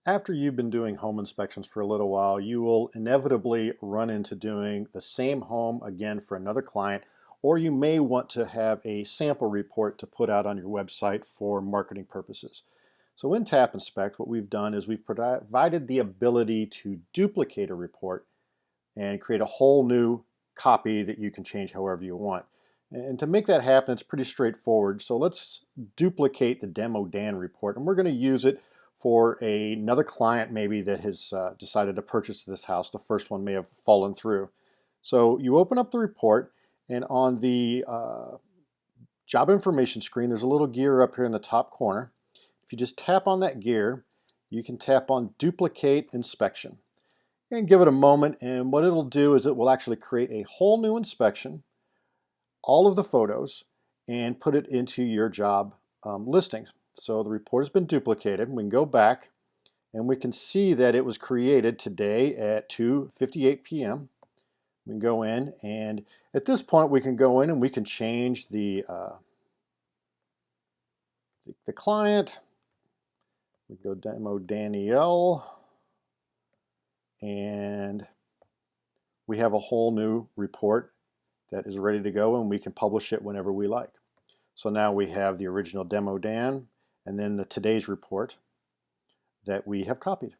After you've been doing home inspections for a little while, you will inevitably run into doing the same home again for another client, or you may want to have a sample report to put out on your website for marketing purposes. So in Tap Inspect, what we've done is we've provided the ability to duplicate a report and create a whole new copy that you can change however you want. And to make that happen, it's pretty straightforward. So let's duplicate the Demo Dan report, and we're going to use it for another client maybe that has decided to purchase this house. The first one may have fallen through. So you open up the report, and on the job information screen, there's a little gear up here in the top corner. If you just tap on that gear, you can tap on Duplicate Inspection and give it a moment, and what it'll do is it will actually create a whole new inspection, all of the photos, and put it into your job listings. So the report has been duplicated. We can go back and we can see that it was created today at 2:58 p.m. We can go in, and at this point we can go in and we can change the client. We go Demo Danielle, and we have a whole new report that is ready to go, and we can publish it whenever we like. So now we have the original Demo Dan and then the today's report that we have copied.